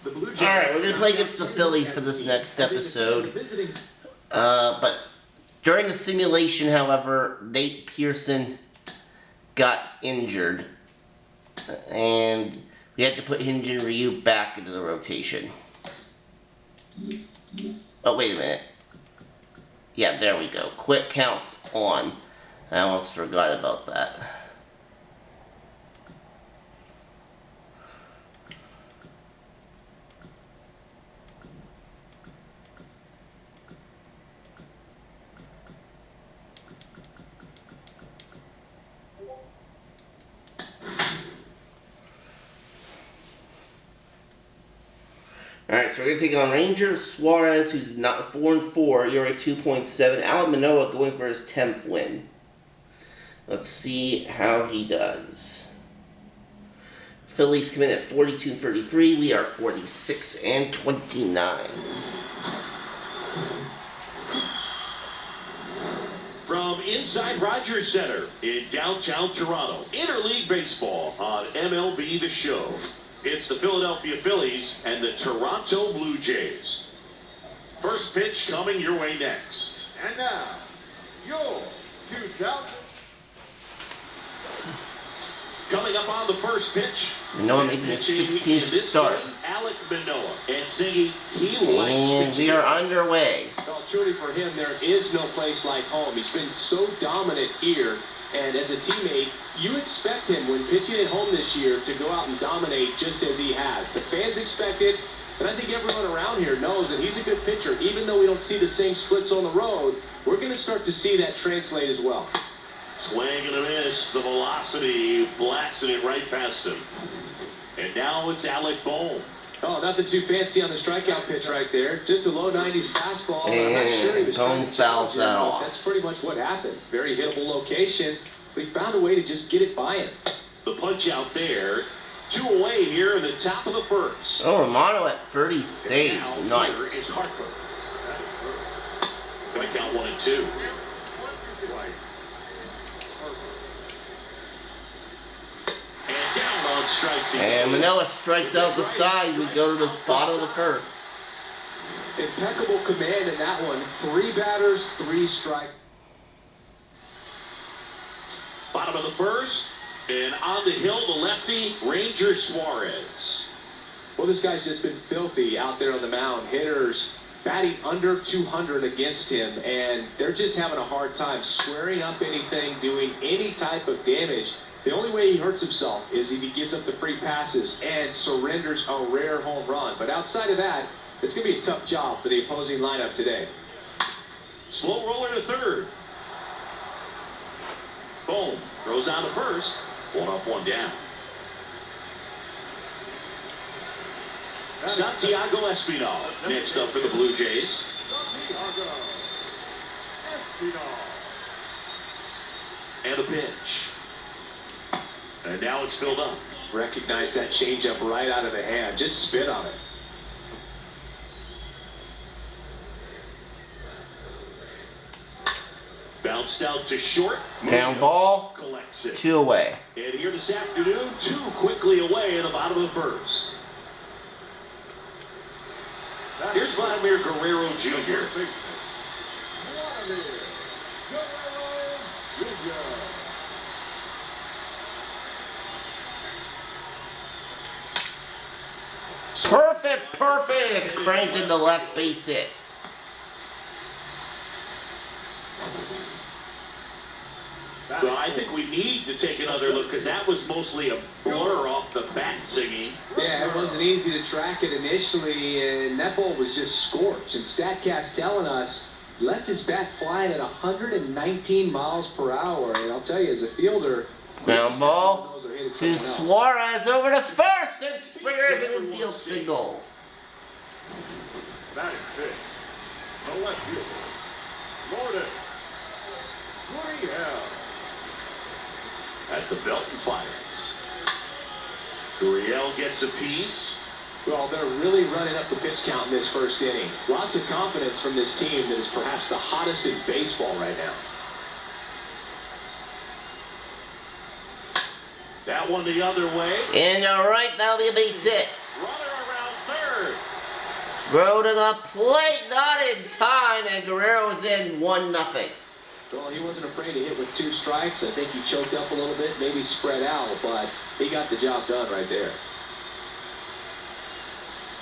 The Blue Jays. Alright, we're going to play against the Phillies for this next episode. But during the simulation, however, Nate Pearson got injured. And we had to put Hyun-Jin Ryu back into the rotation. Oh, wait a minute. Yeah, there we go. Quick counts on. I almost forgot about that. Alright, so we're going to take on Ranger Suarez, who's not 4-4, ERA 2.7. Alek Manoah going for his 10th win. Let's see how he does. Phillies come in at 42-33. We are 46-29. From inside Rogers Center in downtown Toronto, Interleague Baseball on MLB The Show. It's the Philadelphia Phillies and the Toronto Blue Jays. First pitch coming your way next. And now, your 2000. Coming up on the first pitch. Manoah making his 16th start. Alek Manoah and singing he likes And we are underway. Well, truly for him, there is no place like home. He's been so dominant here. And as a teammate, you expect him, when pitching at home this year, to go out and dominate just as he has. The fans expect it, and I think everyone around here knows that he's a good pitcher. Even though we don't see the same splits on the road, we're going to start to see that translate as well. Swing and a miss. The velocity blasted it right past him. And now it's Alec Bohm. Oh, nothing too fancy on the strikeout pitch right there. Just a low 90s fastball. I'm not sure he was trying to challenge that off. That's pretty much what happened. Very hittable location. But he found a way to just get it by him. The punch out there. 2 away here in the top of the first. Oh, Romano at 30 saves. Now here Nice. is Harper. Going to count 1 and 2. And down on strikes. And Manoah strikes out the side. We go to the bottom of the first. Impeccable command in that one. 3 batters, 3 strikes. Bottom of the first. And on the hill, the lefty, Ranger Suarez. Well, this guy's just been filthy out there on the mound. Hitters batting under 200 against him, and they're just having a hard time squaring up anything, doing any type of damage. The only way he hurts himself is if he gives up the free passes and surrenders a rare home run. But outside of that, it's going to be a tough job for the opposing lineup today. Slow roller to third. Boom. Throws on to first. 1 up, 1 down. Santiago Espinal next up for the Blue Jays. Santiago Espinal. And a pitch. And now it's filled up. Recognize that changeup right out of the hand. Just spit on it. Bounced out to short. Down ball. Collects it. 2 away. And here this afternoon, 2 quickly away in the bottom of the first. Here's Vladimir Guerrero Jr. Vladimir Guerrero Jr. Perfect. Cranked into left base hit. Well, I think we need to take another look because that was mostly a blur off the bat singing. Yeah, it wasn't easy to track it initially, and that ball was just scorched. And StatCast telling us left his bat flying at 119 miles per hour. And I'll tell you, as a fielder, Ground ball to Suarez over to first, and Springer is an infield single. Batting pitch. The left fielder. Gordon. Gurriel. At the Belton Fires. Gurriel gets a piece. Well, they're really running up the pitch count in this first inning. Lots of confidence from this team that is perhaps the hottest in baseball right now. That one the other way. And right, that'll be a base hit. Runner around third. Throw to the plate, not in time, and Guerrero is in 1-0. Well, he wasn't afraid to hit with 2 strikes. I think he choked up a little bit, maybe spread out, but he got the job done right there.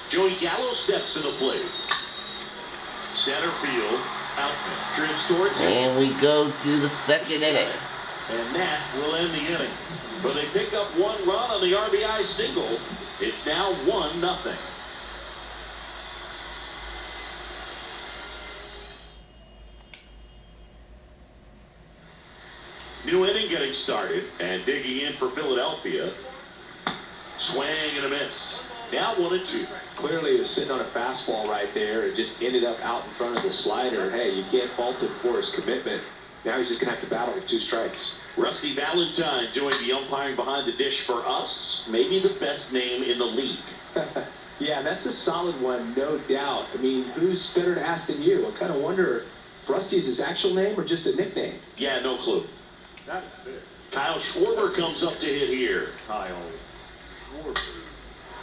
Joey Gallo steps to the plate. Center field, Outman drifts towards him. And we go to the 2nd inning. And that will end the inning. But they pick up 1 run on the RBI single. It's now 1-0. New inning getting started, and digging in for Philadelphia. Swing and a miss. Now 1-2. Clearly he was sitting on a fastball right there and just ended up out in front of the slider. Hey, you can't fault him for his commitment. Now he's just going to have to battle with 2 strikes. Rusty Valentine doing the umpiring behind the dish for us. Maybe the best name in the league. Yeah, that's a solid one, no doubt. I mean, who's better to ask than you? I kind of wonder if Rusty is his actual name or just a nickname. Yeah, no clue. That is big. Kyle Schwarber comes up to hit here. Kyle Schwarber.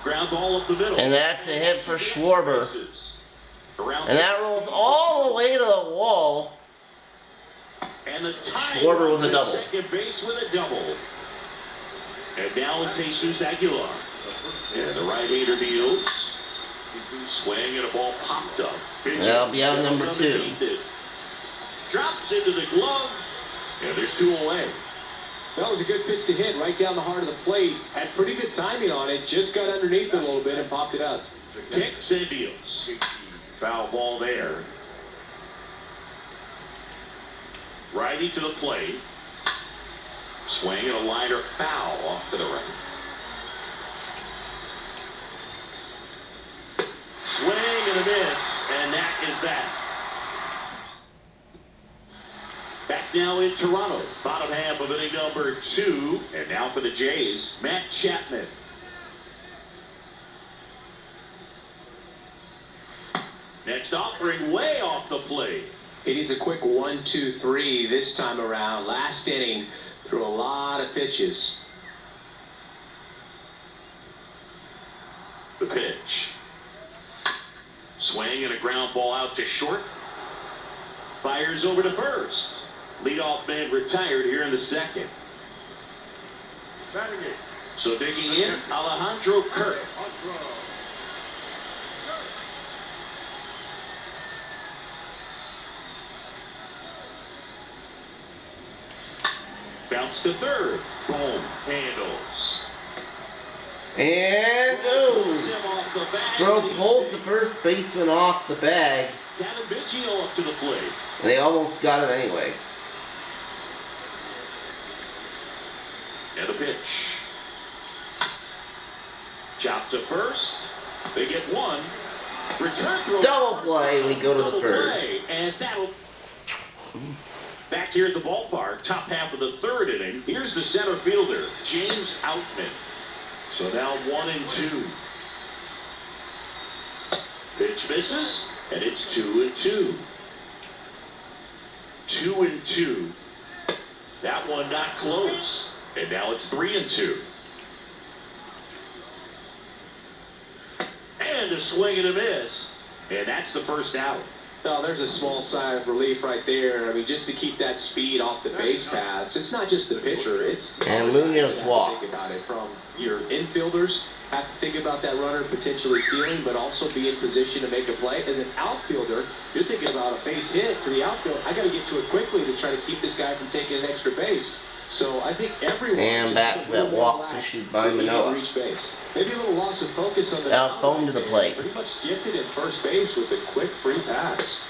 Ground ball up the middle. And that's a hit for Schwarber. Around And that rolls all the way to the wall. And the tie Schwarber with a at double. second base with a double. And now it's Jesus Aguilar. And the right-hander deals. Swing and a ball popped up. That'll be out number 2. Drops into the glove. And there's 2 away. That was a good pitch to hit right down the heart of the plate. Had pretty good timing on it. Just got underneath it a little bit and popped it up. Kicks and deals. Foul ball there. Righty to the plate. Swing and a liner foul off to the right. Swing and a miss, and that is that. Back now in Toronto, bottom half of inning number 2, and now for the Jays, Matt Chapman. Next offering way off the plate. He needs a quick 1-2-3 this time around. Last inning, threw a lot of pitches. The pitch. Swing and a ground ball out to short. Fires over to first. Leadoff man retired here in the 2nd. Batting it. So digging in, Alejandro Kirk. Bounce to third. Boom. Handles. And Pulls goes. him off the bag. Throw and he's pulls the safe. first baseman off the bag. Vigil up to the plate. And they almost got it anyway. And the pitch. Chop to first. They get 1. Return throw. Double play, we go to the Double third. play, and that'll. Back here at the ballpark, top half of the 3rd inning. Here's the center fielder, James Outman. So now 1-2. Pitch misses, and it's 2-2. 2-2. That one not close. And now it's 3-2. And a swing and a miss. And that's the first out. Oh, there's a small sigh of relief right there. I mean, just to keep that speed off the base paths. It's not just the pitcher. It's And all the guys Munoz that have to walks. think about it. From your infielders have to think about that runner potentially stealing, but also be in position to make a play. As an outfielder, you're thinking about a base hit to the outfield. I got to get to it quickly to try to keep this guy from taking an extra base. So I think everyone And just back a to little that more walk relaxed issued by when he Manoah. reached base. Maybe a little loss of focus on the Out home to the plate. Pretty much gifted at first base with a quick free pass.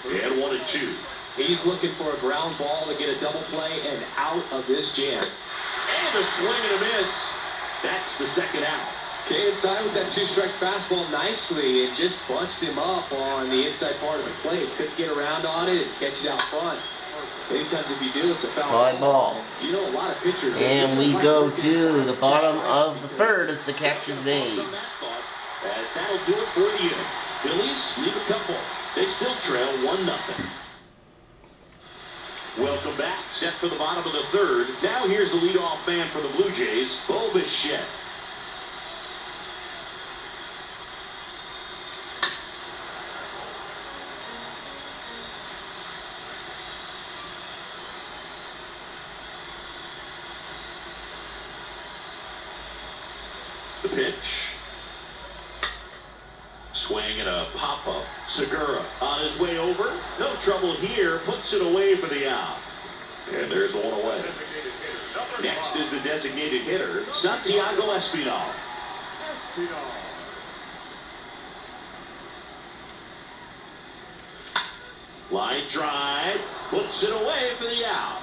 And 1-2. He's looking for a ground ball to get a double play and out of this jam. And a swing and a miss. That's the 2nd out. Okay, inside with that 2-strike fastball nicely and just bunched him up on the inside part of the plate. Couldn't get around on it and catch it out front. Many times if you do, it's a foul Fly ball. You know, a lot of pitchers. And we like go working to inside the with bottom 2 of the strikes 3rd as the catch is made. As that'll do it for the inning. Phillies leave a couple. They still trail 1-0. Welcome back. Set for the bottom of the 3rd. Now here's the leadoff man for the Blue Jays, Bo Bichette. The pitch. Swing and a pop-up. Segura on his way over. No trouble here. Puts it away for the out. And there's one away. Next is the designated hitter, Santiago Espinal. Line drive. Puts it away for the out.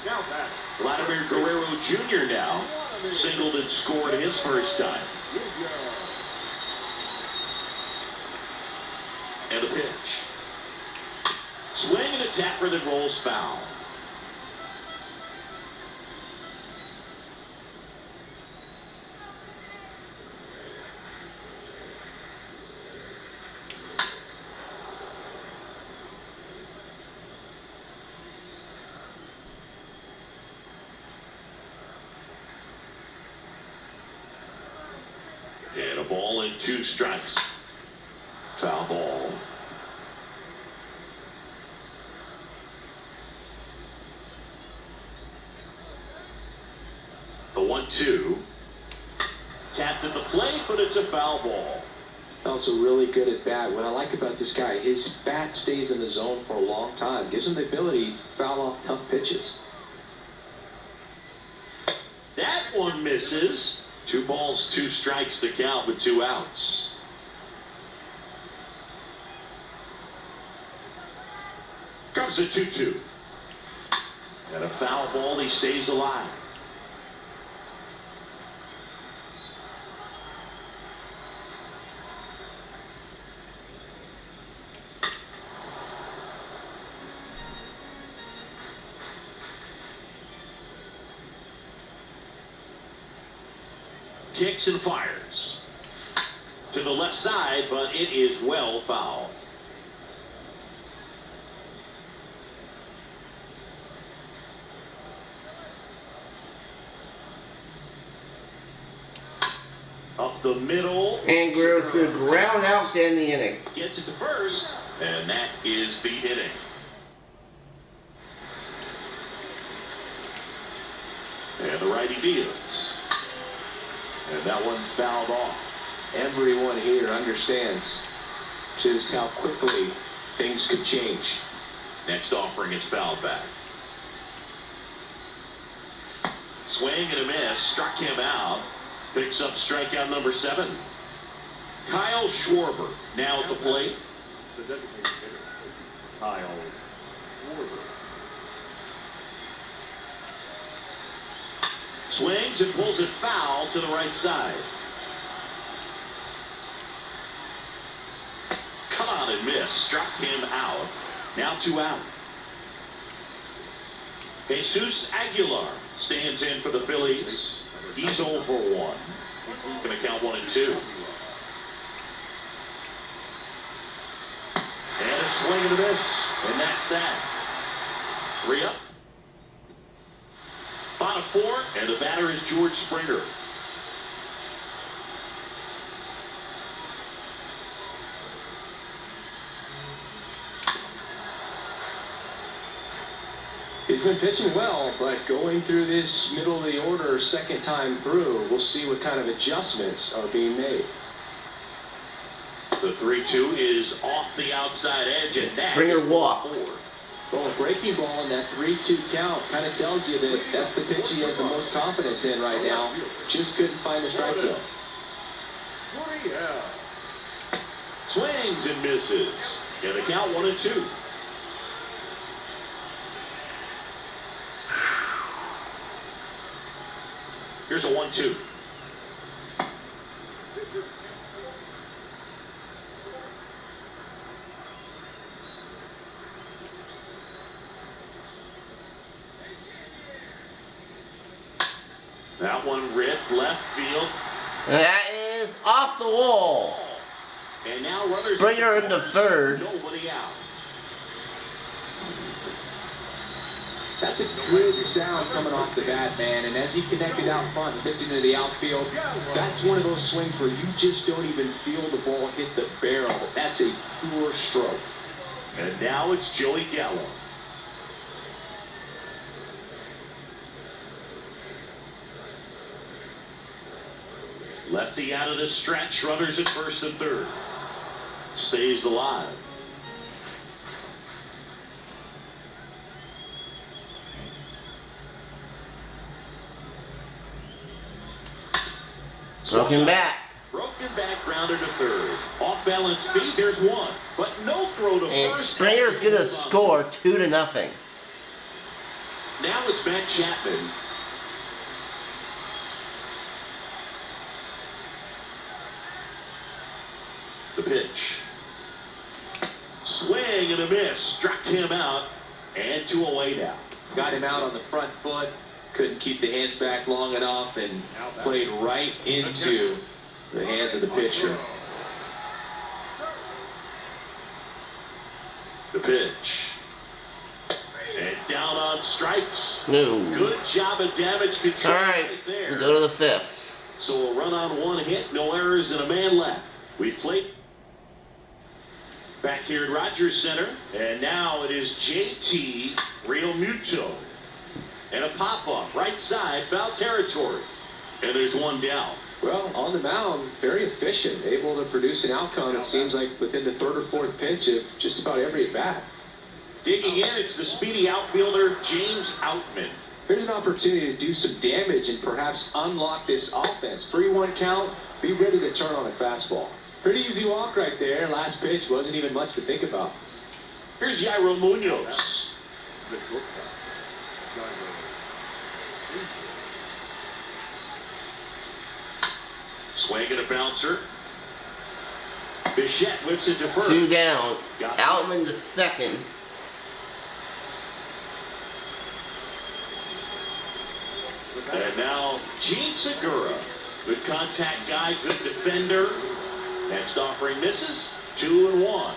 Now that. Vladimir Guerrero Jr. now singled and scored his first time. And the pitch. Swing and a tapper that rolls foul. And a ball and 2 strikes. Foul ball. The 1-2. Tapped at the plate, but it's a foul ball. Also really good at bat. What I like about this guy, his bat stays in the zone for a long time. Gives him the ability to foul off tough pitches. That one misses. 2 balls, 2 strikes to count with 2 outs. Comes the 2-2. And a foul ball, he stays alive. Kicks and fires to the left side, but it is well foul. Up the middle. And Guerrero's going to ground out to end the inning. Gets it to first, and that is the inning. And the righty deals. And that one fouled off. Everyone here understands just how quickly things could change. Next offering is fouled back. Swing and a miss. Struck him out. Picks up strikeout number 7. Kyle Schwarber now at the plate. The designated hitter, Kyle Schwarber. Swings and pulls it foul to the right side. Come on and miss. Struck him out. Now 2 out. Jesus Aguilar stands in for the Phillies. He's 0 for 1. Going to count 1 and 2. And a swing and a miss. And that's that. 3 up. Bottom 4, and the batter is George Springer. He's been pitching well, but going through this middle of the order second time through, we'll see what kind of adjustments are being made. The 3-2 is off the outside edge, and that Springer is walked. 4. Well, a breaking ball in that 3-2 count kind of tells you that that's the pitch he has the most confidence in right now. Just couldn't find the strike zone. Swings and misses. And the count 1 and 2. Here's a 1-2. That one ripped left field. That is off the wall. And now runners Springer in the third. Nobody out. That's a good sound coming off the bat, man. And as he connected out front and lifted into the outfield, that's one of those swings where you just don't even feel the ball hit the barrel. That's a pure stroke. And now it's Joey Gallo. Lefty out of the stretch. Runners at first and third. Stays alive. Broken back. Broken back, grounder to third. Off balance feet, there's one. But no throw to And first. Springer's going to score 2-0. Now it's back Chapman. The pitch. Swing and a miss. Struck him out. And 2 away now. Got him out on the front foot. Couldn't keep the hands back long enough and played right into the hands of the pitcher. The pitch. And down on strikes. No. Good job of damage control All right, there. we go to the 5th. So a run on 1 hit, no errors, and a man left. We played back here at Rogers Center, and now it is JT Realmuto. And a pop-up, right side, foul territory. And there's 1 down. Well, on the mound, very efficient, able to produce an outcome, it seems like, within the 3rd or 4th pitch of just about every at-bat. Digging in, it's the speedy outfielder, James Outman. Here's an opportunity to do some damage and perhaps unlock this offense. 3-1 count, be ready to turn on a fastball. Pretty easy walk right there. Last pitch wasn't even much to think about. Here's Yairo Munoz. The shortstop. Swing and a bouncer. Bichette whips it to first. 2 down. Outman to second. And now Gene Segura. Good contact guy, good defender. Next offering misses. 2-1.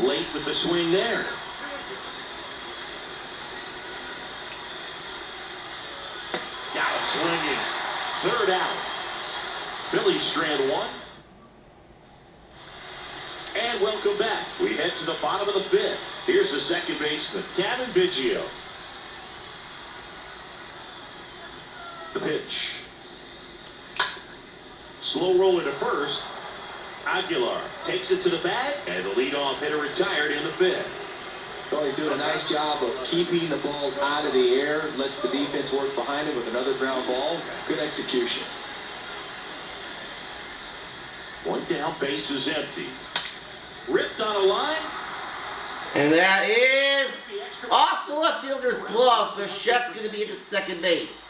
Late with the swing there. Got him swinging. 3rd out. Phillies strand 1. And welcome back. We head to the bottom of the 5th. Here's the second baseman, Kevin Vigil. The pitch. Slow roller to first. Aguilar takes it to the bag, and the leadoff hitter retired in the 5th. Well, he's doing a nice job of keeping the ball out of the air, lets the defense work behind him with another ground ball. Good execution. 1 down, base is empty. Ripped on a line. And that is off the left fielder's glove. Bichette's going to be at the second base.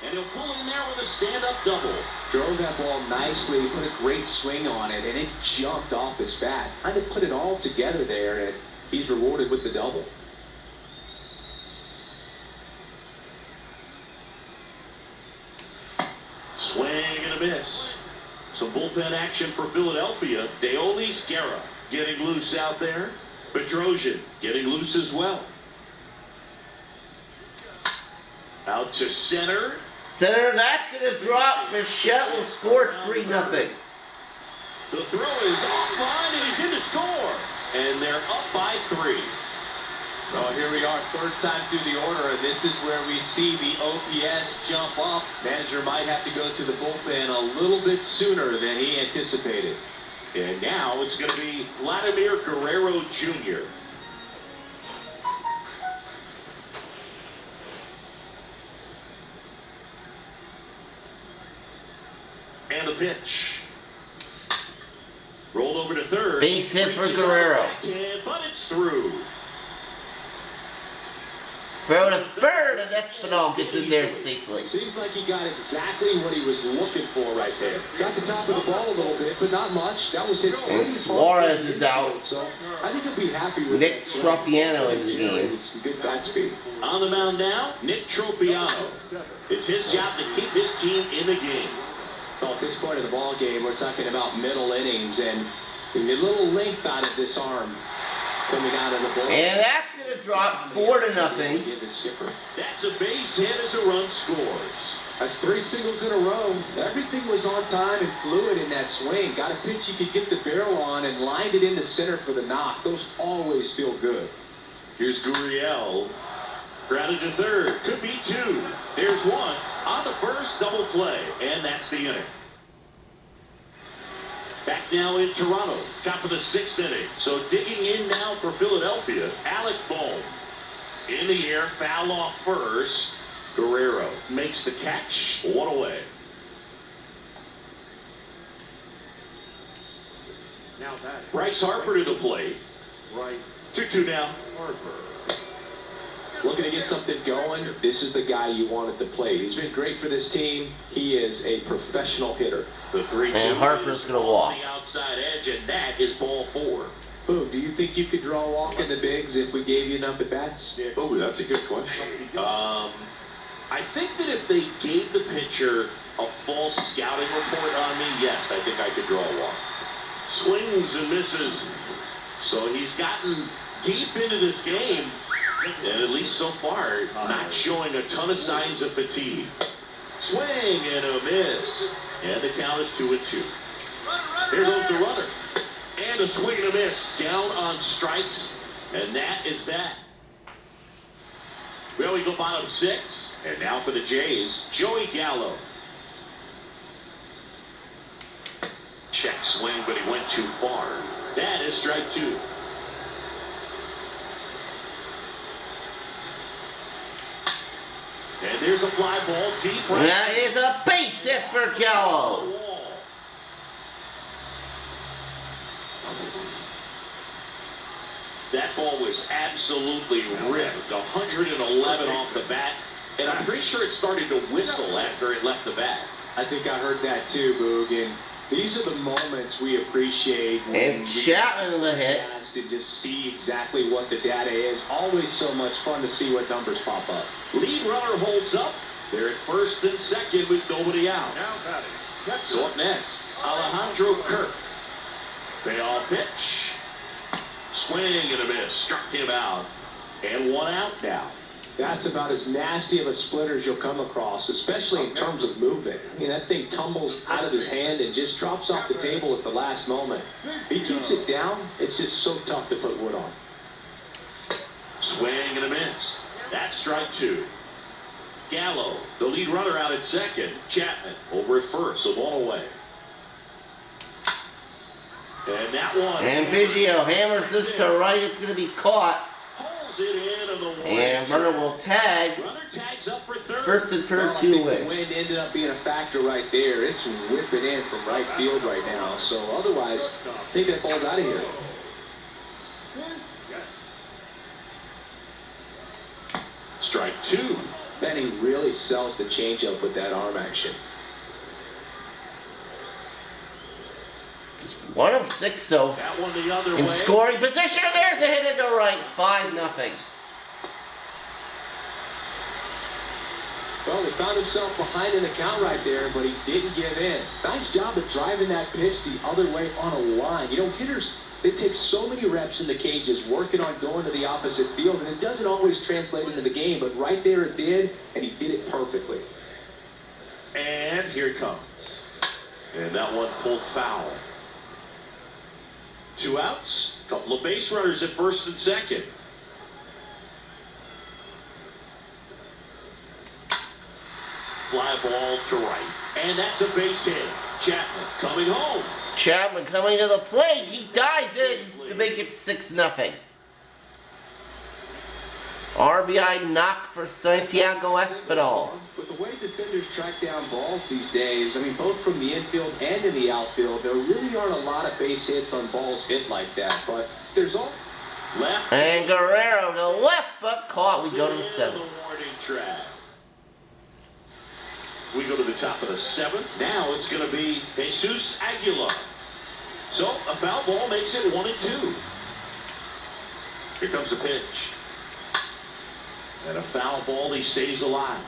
And he'll pull in there with a stand-up double. Drove that ball nicely, put a great swing on it, and it jumped off his bat. Trying to put it all together there, and he's rewarded with the double. Swing and a miss. Some bullpen action for Philadelphia. Deolis Guerra getting loose out there. Bedrosian getting loose as well. Out to center. Center, that's going to drop. Bichette will score. It's 3-0. The throw is offline, and he's in to score. And they're up by 3. Well, here we are, 3rd time through the order, and this is where we see the OPS jump up. Manager might have to go to the bullpen a little bit sooner than he anticipated. And now it's going to be Vladimir Guerrero Jr. And the pitch. Rolled over to third. Base hit for Reaches on the Guerrero. backhand, but it's through. Throw to third, and Espinal gets in there safely. Seems like he got exactly what he was looking for right there. Got the top of the ball a little bit, but not much. That was hit. And Suarez is out. So I think he'll be happy with Nick that swing. Tropiano in the game. It's some good bat speed. On the mound now, Nick Tropiano. It's his job to keep his team in the game. Well, at this point of the ball game, we're talking about middle innings, and the little length out of this arm coming out of the ball. And that's going to drop 4-0. That's a base hit as a run scores. That's 3 singles in a row. Everything was on time and fluid in that swing. Got a pitch you could get the barrel on and lined it into center for the knock. Those always feel good. Here's Gurriel. Grounded to third. Could be two. There's one. On the first, double play. And that's the inning. Back now in Toronto. Top of the 6th inning. So digging in now for Philadelphia. Alec Bohm. In the air. Foul off first. Guerrero makes the catch. One away. Now batting. Bryce Harper to the plate. Bryce 2-2 now. Harper. Looking to get something going, this is the guy you want at the plate. He's been great for this team. He is a professional hitter. The 3-2. And Harper's going to walk. The outside edge, and that is ball 4. Boom, do you think you could draw a walk in the bigs if we gave you enough at bats? Oh, that's a good question. I think that if they gave the pitcher a false scouting report on me, yes, I think I could draw a walk. Swings and misses. So he's gotten deep into this game, and at least so far, not showing a ton of signs of fatigue. Swing and a miss. And the count is 2-2. Here goes the runner. And a swing and a miss. Down on strikes. And that is that. Well, we go bottom 6. And now for the Jays, Joey Gallo. Check swing, but he went too far. That is strike 2. And there's a fly ball deep right. That is a base hit for Gallo. That ball was absolutely ripped. 111 off the bat. And I'm pretty sure it started to whistle after it left the bat. I think I heard that too, Boog. And these are the moments we appreciate when And Chapman with a hit. to just see exactly what the data is. Always so much fun to see what numbers pop up. Lead runner holds up. They're at first and second with nobody out. Now batting. So up next, Alejandro Kirk. Payoff pitch. Swing and a miss. Struck him out. And one out now. That's about as nasty of a splitter as you'll come across, especially in terms of movement. I mean, that thing tumbles out of his hand and just drops off the table at the last moment. If he keeps it down, it's just so tough to put wood on. Swing and a miss. That's strike 2. Gallo, the lead runner out at second. Chapman over at first, so one away. And that one. And Vigil hammers this to right. It's going to be caught. Pulls it in on the And runner will tag. Runner tags up for third. First and third, Well, I 2 think away. the wind ended up being a factor right there. It's whipping in from right field right now. So otherwise, I think that ball's out of here. Strike 2. Man, he really sells the changeup with that arm action. Just 1 of 6, though. That one the other In way. scoring position, there's a hit into right. 5-0. Well, he found himself behind in the count right there, but he didn't give in. Nice job of driving that pitch the other way on a line. You know, hitters, they take so many reps in the cages working on going to the opposite field, and it doesn't always translate into the game, but right there it did, and he did it perfectly. And here it comes. And that one pulled foul. 2 outs. Couple of base runners at first and second. Fly ball to right. And that's a base hit. Chapman coming home. Chapman coming to the plate. He dives in to make it 6-0. RBI knock for Santiago Espinal. With the way defenders track down balls these days, I mean, both from the infield and in the outfield, there really aren't a lot of base hits on balls hit like that. But there's all Left. And Guerrero to left, but caught. We go to the 7th. Warning track. We go to the top of the 7th. Now it's going to be Jesus Aguilar. So a foul ball makes it 1-2. Here comes the pitch. And a foul ball, he stays alive.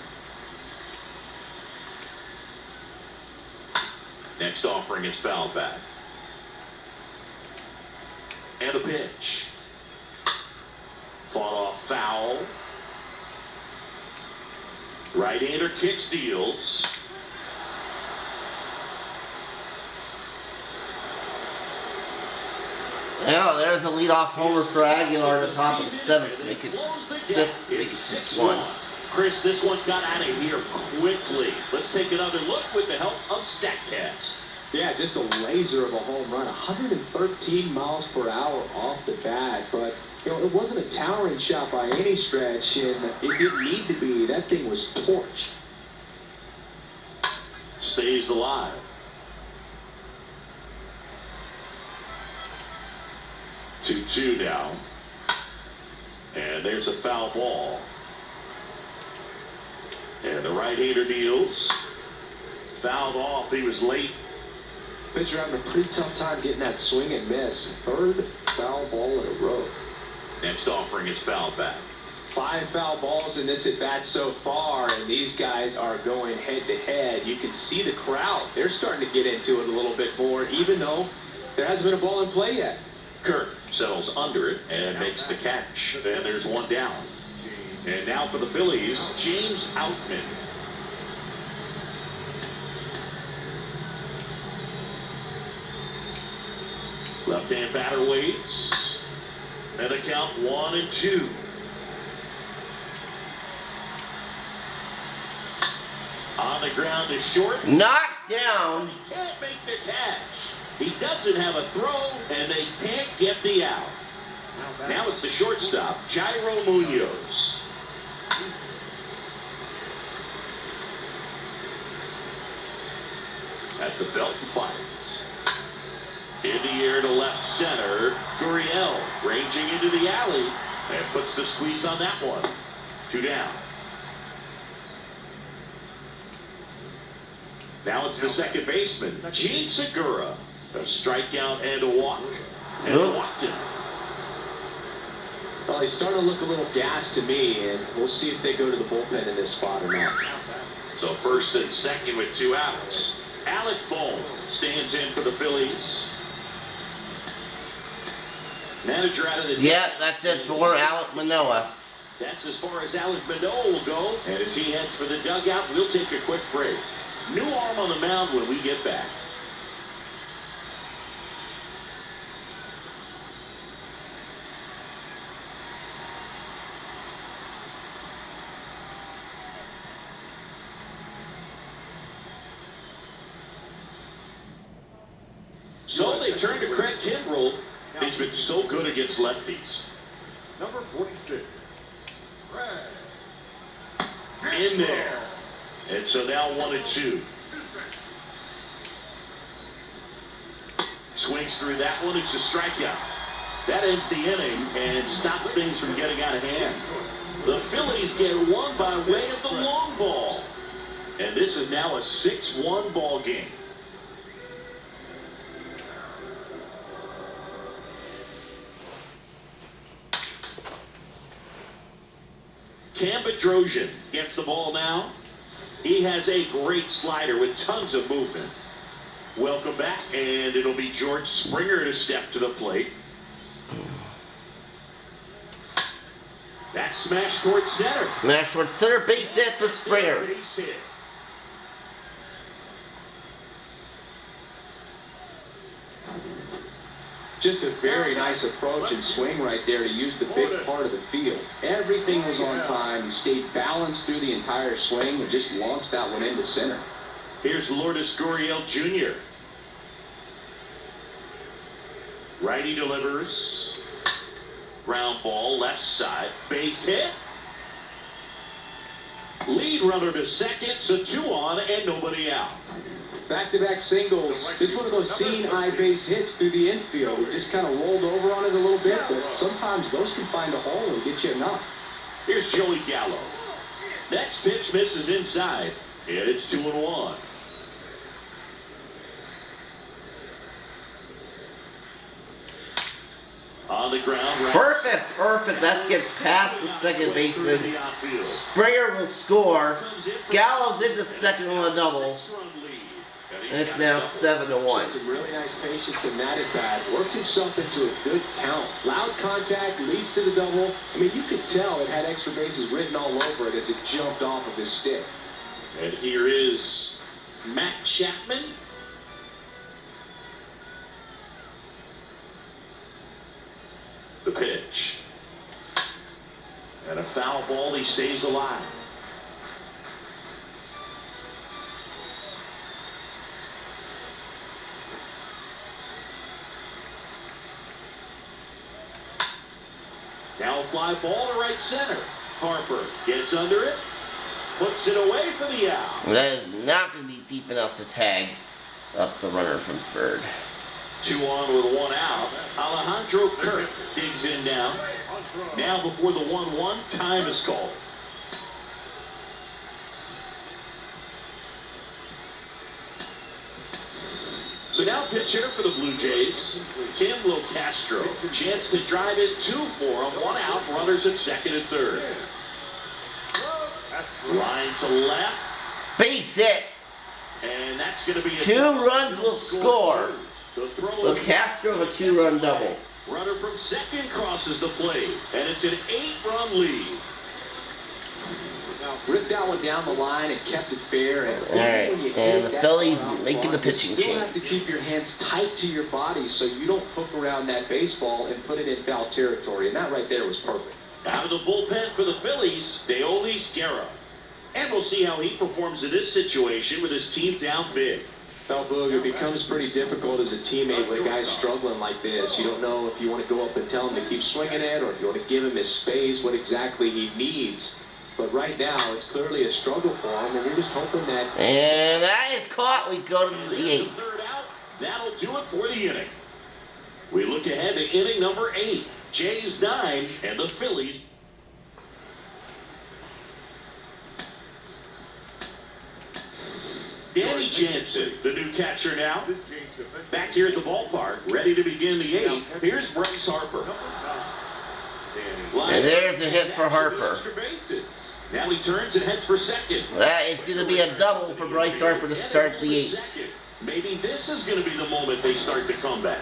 Next offering is fouled back. And a pitch. Fought off foul. Right-hander kick steals. Well, there's a leadoff homer for Aguilar at the top of the 7th, make it 6-1. Chris, this one got out of here quickly. Let's take another look with the help of StatCast. Yeah, just a laser of a home run, 113 miles per hour off the bat, but it wasn't a towering shot by any stretch, and it didn't need to be. That thing was torched. Stays alive. Two now. And there's a foul ball. And the right-hander deals. Fouled off. He was late. Pitcher having a pretty tough time getting that swing and miss. 3rd foul ball in a row. Next offering is fouled back. 5 foul balls in this at-bat so far, and these guys are going head-to-head. You can see the crowd. They're starting to get into it a little bit more, even though there hasn't been a ball in play yet. Kirk settles under it and makes the catch. Then there's one down. And now for the Phillies, James Outman. Left-hand batter waits. And the count 1-2. On the ground to short. Knocked down. He can't make the catch. He doesn't have a throw, and they can't get the out. Now it's the shortstop, Jairo Munoz. At the belt and fires. In the air to left center, Gurriel ranging into the alley and puts the squeeze on that one. 2 down. Now it's the second baseman, Gene Segura. A strikeout and a walk. And walked him. Well, he's starting to look a little gassed to me, and we'll see if they go to the bullpen in this spot or not. So first and second with 2 outs. Alec Bohm stands in for the Phillies. Manager out of the... Yeah, that's it for Alek Manoah. That's as far as Alek Manoah will go. And as he heads for the dugout, we'll take a quick break. New arm on the mound when we get back. So they turn to Craig Kimbrell. He's been so good against lefties. Number 46. Craig. In there. And so now 1-2. Swings through that one. It's a strikeout. That ends the inning and stops things from getting out of hand. The Phillies get one by way of the long ball. And this is now a 6-1 ball game. Cam Bedrosian gets the ball now. He has a great slider with tons of movement. Welcome back, and it'll be George Springer to step to the plate. That smash towards center. Smash towards center, base hit for Springer. Base hit. Just a very nice approach and swing right there to use the big part of the field. Everything was on time. He stayed balanced through the entire swing and just launched that one into center. Here's Lourdes Gurriel Jr. Righty delivers. Ground ball, left side. Base hit. Lead runner to second, so 2 on and nobody out. Back-to-back singles. Just one of those seeing eye base hits through the infield. He just kind of rolled over on it a little bit, but sometimes those can find a hole and get you a knock. Here's Joey Gallo. Next pitch misses inside, and it's 2-1. On the ground, right. Perfect. That gets past the second baseman. Springer will score. Gallo's into second on a double. And it's now 7-1. Some really nice patience in that at bat. Worked himself into a good count. Loud contact leads to the double. I mean, you could tell it had extra bases written all over it as it jumped off of his stick. And here is Matt Chapman. pitch. And a foul ball, he stays alive. Now a fly ball to right center. Harper gets under it, puts it away for the out. That is not going to be deep enough to tag up the runner from third. 2 on with 1 out. Alejandro Kirk digs in now. Now before the 1-1, time is called. So now pitch hitter for the Blue Jays, Tim Castro. Chance to drive it 2 for him. 1 out, runners at second and third. Line to left. Base hit. And that's going to be a 2 runs will score. Castro with a 2-run double. Runner from second crosses the plate, and it's an 8-run lead. Now, ripped that one down the line and kept it fair. And Alright, and the Phillies making the pitching change. You still change. have to keep your hands tight to your body so you don't hook around that baseball and put it in foul territory. And that right there was perfect. Out of the bullpen for the Phillies, Deolis Guerrero. And we'll see how he performs in this situation with his team down big. Well, Boog, it becomes pretty difficult as a teammate when a guy's struggling like this. You don't know if you want to go up and tell him to keep swinging it or if you want to give him his space, what exactly he needs. But right now, it's clearly a struggle for him, and you're just hoping that... And that is caught. We go to the 8th. Third out. That'll do it for the inning. We look ahead to inning number 8. Jays 9 and the Phillies. Danny Jansen, the new catcher now, back here at the ballpark, ready to begin the 8th. Here's Bryce Harper. And there's a hit for Harper. Now he turns and heads for second. That is going to be a double for Bryce Harper to start the 8th. Maybe this is going to be the moment they start the comeback.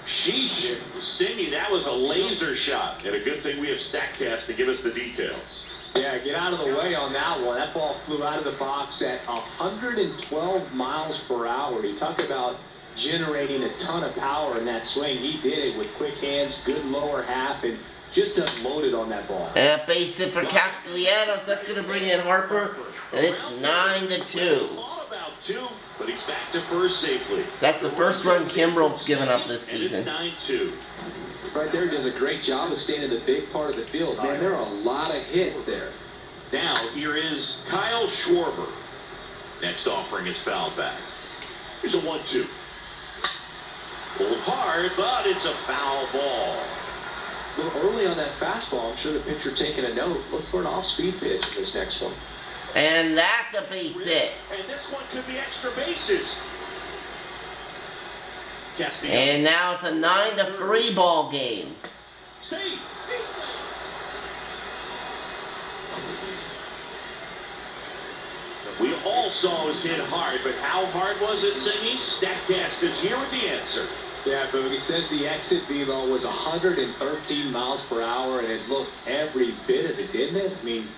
Sheesh. Cindy, that was a laser shot. And a good thing we have StatCast to give us the details. Yeah, get out of the way on that one. That ball flew out of the box at 112 miles per hour. You talk about generating a ton of power in that swing. He did it with quick hands, good lower half, and just unloaded on that ball. And a base hit for Castellanos. That's going to bring in Harper. And it's 9-2. Thought about 2, but he's back to first safely. So that's the first run Kimbrel's given up this And it's season. 9-2. Right there, does a great job of staying in the big part of the field. Man, there are a lot of hits there. Now, here is Kyle Schwarber. Next offering is fouled back. Here's a 1-2. Pulled hard, but it's a foul ball. A little early on that fastball. I'm sure the pitcher taking a note. Look for an off-speed pitch in this next one. And that's a base hit. And this one could be extra bases. And now it's a 9-3 ball game. Safe. We all saw us hit hard, but how hard was it, Singy? StatCast is here with the answer. Yeah, but it says the exit velo was 113 miles per hour, and it looked every bit of it, didn't it? I mean,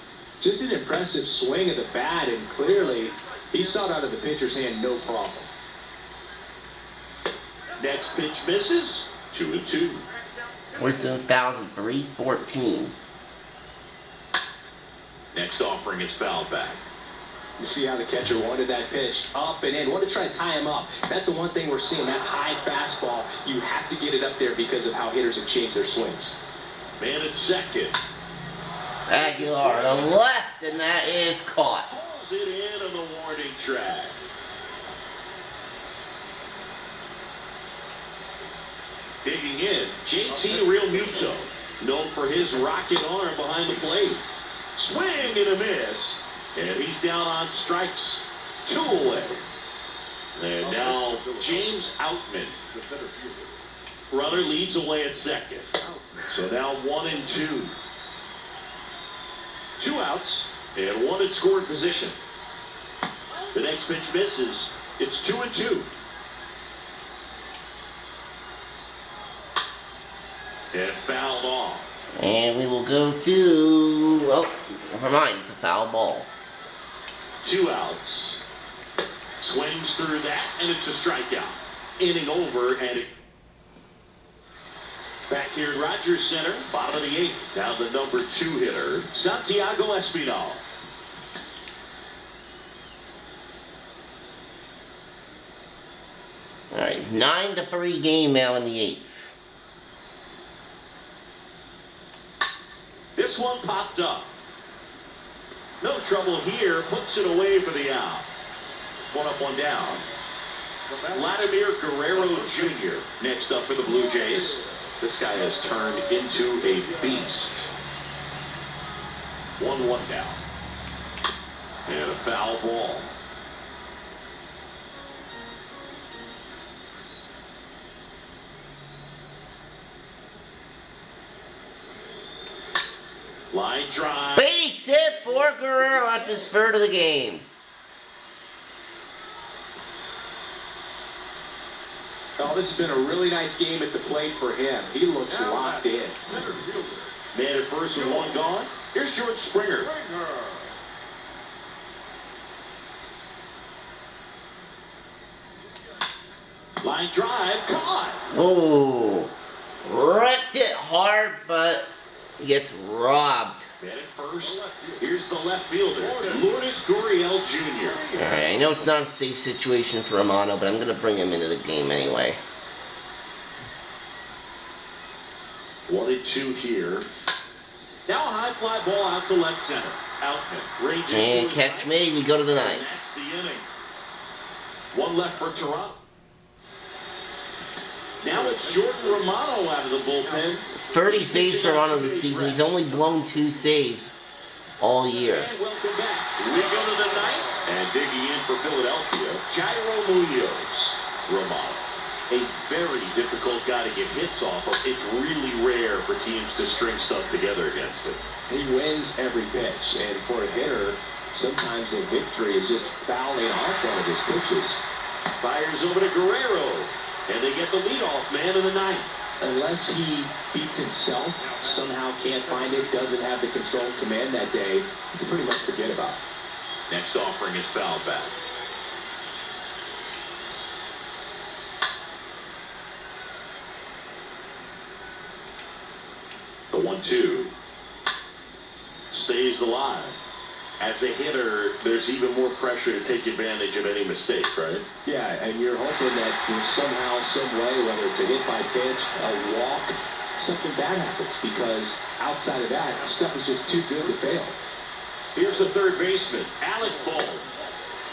just an impressive swing of the bat, and clearly he saw it out of the pitcher's hand, no problem. Next pitch misses. 2-2. 47,000, 314. Next offering is fouled back. You see how the catcher wanted that pitch up and in. Wanted to try to tie him up. That's the one thing we're seeing, that high fastball. You have to get it up there because of how hitters have changed their swings. Man at second. Aguilar to the left, and that is caught. Pulls it in on the warning track. Digging in, JT Realmuto, known for his rocket arm behind the plate. Swing and a miss, and he's down on strikes. 2 away. And now James Outman. Runner leads away at second. So now 1-2. 2 outs and 1 in scoring position. The next pitch misses. It's 2-2. And fouled off. And we will go to, well, never mind, it's a foul ball. 2 outs. Swings through that, and it's a strikeout. Inning over, and Back here at Rogers Center, bottom of the 8th, down the number 2 hitter, Santiago Espinal. Alright, 9-3 game now in the 8th. This one popped up. No trouble here, puts it away for the out. One up, one down. Vladimir Guerrero Jr. next up for the Blue Jays. This guy has turned into a beast. 1-1 down. And a foul ball. Line drive. Base hit for Guerrero. That's his third of the game. Oh, this has been a really nice game at the plate for him. He looks locked in. Man at first with one gone. Here's George Springer. Line drive, caught. Oh, wrecked it hard, but gets robbed. Man at first. Here's the left fielder, Lourdes Gurriel Jr. Alright, I know it's not a safe situation for Romano, but I'm going to bring him into the game anyway. 1-2 here. Now a high fly ball out to left center. Outman ranges And to catch his made, we go to the right. 9th. That's the inning. One left for Toronto. Now it's Jordan Romano out of the bullpen. 30 saves for Romano this season. He's only blown 2 saves all year. And welcome back. We go to the 9th. And digging in for Philadelphia, Jairo Munoz. Romano. A very difficult guy to get hits off of. It's really rare for teams to string stuff together against him. He wins every pitch, and for a hitter, sometimes a victory is just fouling off one of his pitches. Fires over to Guerrero, and they get the leadoff man in the 9th. Unless he beats himself, somehow can't find it, doesn't have the control command that day, you can pretty much forget about it. Next offering is fouled back. The 1-2 stays alive. As a hitter, there's even more pressure to take advantage of any mistake, right? Yeah, and you're hoping that somehow, some way, whether it's a hit by pitch, a walk, something bad happens, because outside of that, stuff is just too good to fail. Here's the third baseman, Alec Bohm.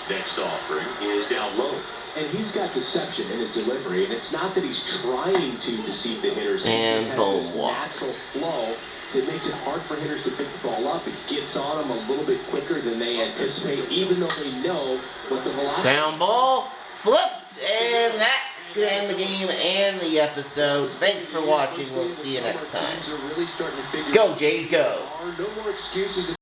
Next offering is down low. And he's got deception in his delivery, and it's not that he's trying to deceive the hitters. He And just has Bohm this walks. natural flow that makes it hard for hitters to pick the ball up. It gets on them a little bit quicker than they anticipate, even though they know what the velocity. Ground ball, flipped, and that's going to end the game and the episode. Thanks for watching. We'll see you next time. Teams are really starting to figure Go, Jays, go. there are no more excuses.